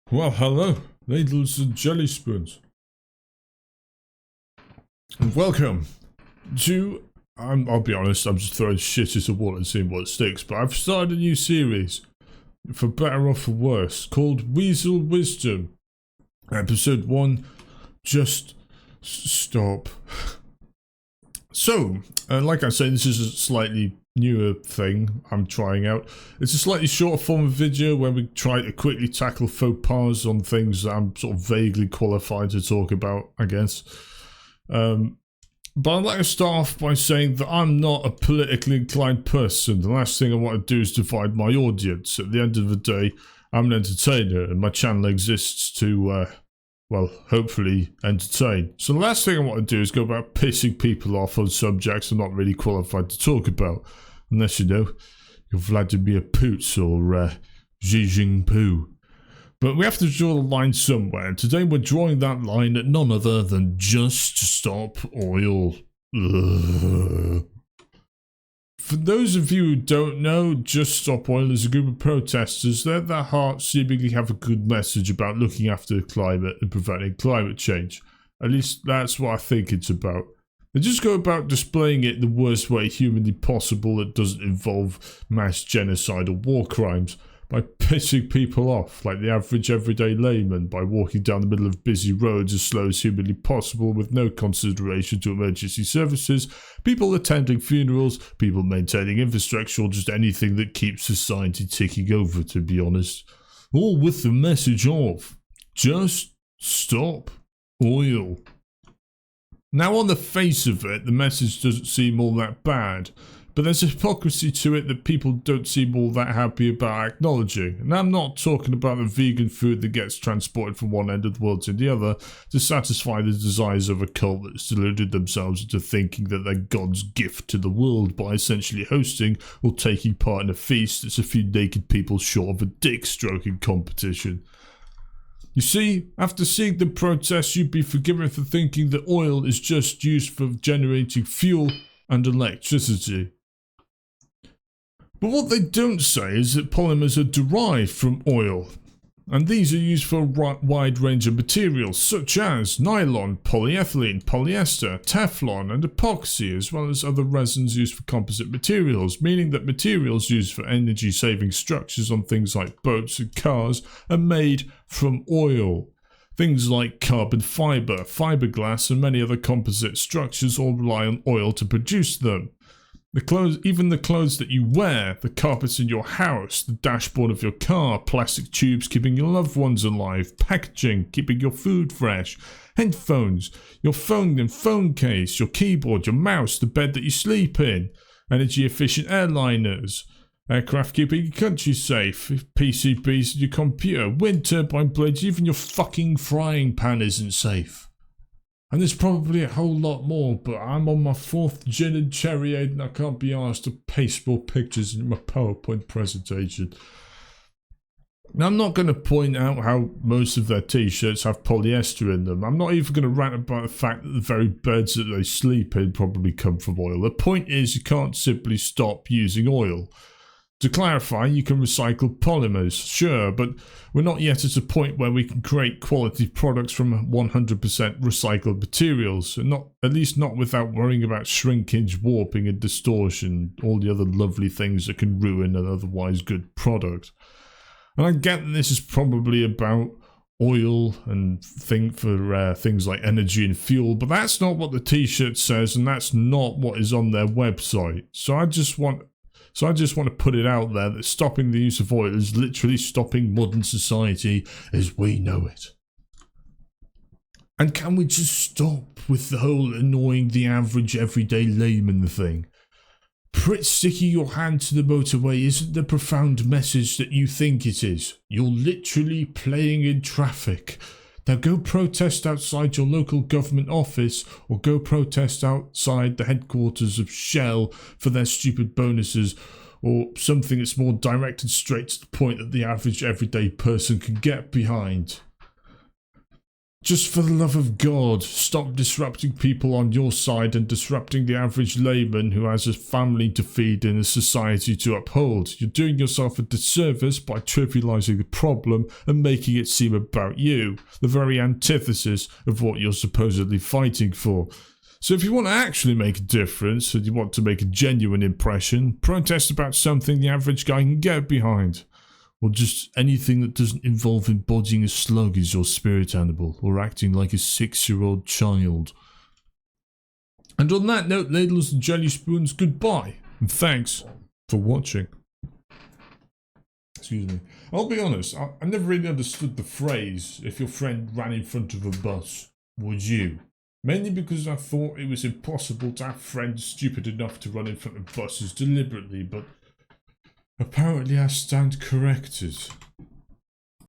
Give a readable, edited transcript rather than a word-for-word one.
Well, hello, ladles and jelly spoons. And welcome to, I'll be honest, I'm just throwing shit at the wall and seeing what sticks, but I've started a new series, for better or for worse, called Weasel Wisdom. Episode 1, Just Stop. So, like I said, this is a slightly newer thing I'm trying out. It's a slightly shorter form of video where we try to quickly tackle faux pas on things that I'm sort of vaguely qualified to talk about, I guess. But I'd like to start off by saying that I'm not a politically inclined person. The last thing I want to do is divide my audience. At the end of the day, I'm an entertainer and my channel exists to, well, hopefully entertain. So the last thing I want to do is go about pissing people off on subjects I'm not really qualified to talk about. Unless, you know, you're Vladimir Putin or Xi Jinping. But we have to draw the line somewhere. Today we're drawing that line at none other than Just Stop Oil. Ugh. For those of you who don't know, Just Stop Oil is a group of protesters that at their heart seemingly have a good message about looking after the climate and preventing climate change. At least that's what I think it's about. They just go about displaying it the worst way humanly possible that doesn't involve mass genocide or war crimes, by pissing people off like the average everyday layman, by walking down the middle of busy roads as slow as humanly possible with no consideration to emergency services, people attending funerals, people maintaining infrastructure, or just anything that keeps society ticking over, to be honest. All with the message of just stop oil. Now, on the face of it, the message doesn't seem all that bad, but there's a hypocrisy to it that people don't seem all that happy about acknowledging. And I'm not talking about the vegan food that gets transported from one end of the world to the other to satisfy the desires of a cult that's deluded themselves into thinking that they're God's gift to the world by essentially hosting or taking part in a feast that's a few naked people short of a dick stroking competition. You see, after seeing the protests, you'd be forgiven for thinking that oil is just used for generating fuel and electricity. But what they don't say is that polymers are derived from oil, and these are used for a wide range of materials such as nylon, polyethylene, polyester, Teflon and epoxy, as well as other resins used for composite materials, meaning that materials used for energy-saving structures on things like boats and cars are made from oil. Things like carbon fibre, fiberglass and many other composite structures all rely on oil to produce them. Even the clothes that you wear, the carpets in your house, the dashboard of your car, plastic tubes keeping your loved ones alive, packaging keeping your food fresh, headphones, your phone and phone case, your keyboard, your mouse, the bed that you sleep in, energy efficient airliners, aircraft keeping your country safe, PCBs in your computer, wind turbine blades, even your fucking frying pan isn't safe. And there's probably a whole lot more, but I'm on my 4th gin and cherryade and I can't be asked to paste more pictures in my PowerPoint presentation. Now, I'm not going to point out how most of their t-shirts have polyester in them. I'm not even going to rant about the fact that the very beds that they sleep in probably come from oil. The point is, you can't simply stop using oil. To clarify, you can recycle polymers, sure, but we're not yet at a point where we can create quality products from 100% recycled materials, and at least not without worrying about shrinkage, warping and distortion, all the other lovely things that can ruin an otherwise good product. And I get that this is probably about oil and things like energy and fuel, but that's not what the t-shirt says, and that's not what is on their website. So I just want to put it out there that stopping the use of oil is literally stopping modern society as we know it. And can we just stop with the whole annoying the average everyday layman thing? Sticking your hand to the motorway isn't the profound message that you think it is. You're literally playing in traffic. Now go protest outside your local government office, or go protest outside the headquarters of Shell for their stupid bonuses, or something that's more direct and straight to the point that the average everyday person can get behind. Just for the love of God, stop disrupting people on your side and disrupting the average layman who has a family to feed and a society to uphold. You're doing yourself a disservice by trivializing the problem and making it seem about you, the very antithesis of what you're supposedly fighting for. So if you want to actually make a difference and you want to make a genuine impression, protest about something the average guy can get behind. Or just anything that doesn't involve embodying a slug as your spirit animal, or acting like a 6-year-old child. And on that note, ladles and jelly spoons, goodbye, and thanks for watching. Excuse me. I'll be honest, I never really understood the phrase, if your friend ran in front of a bus, would you? Mainly because I thought it was impossible to have friends stupid enough to run in front of buses deliberately, but apparently I stand corrected.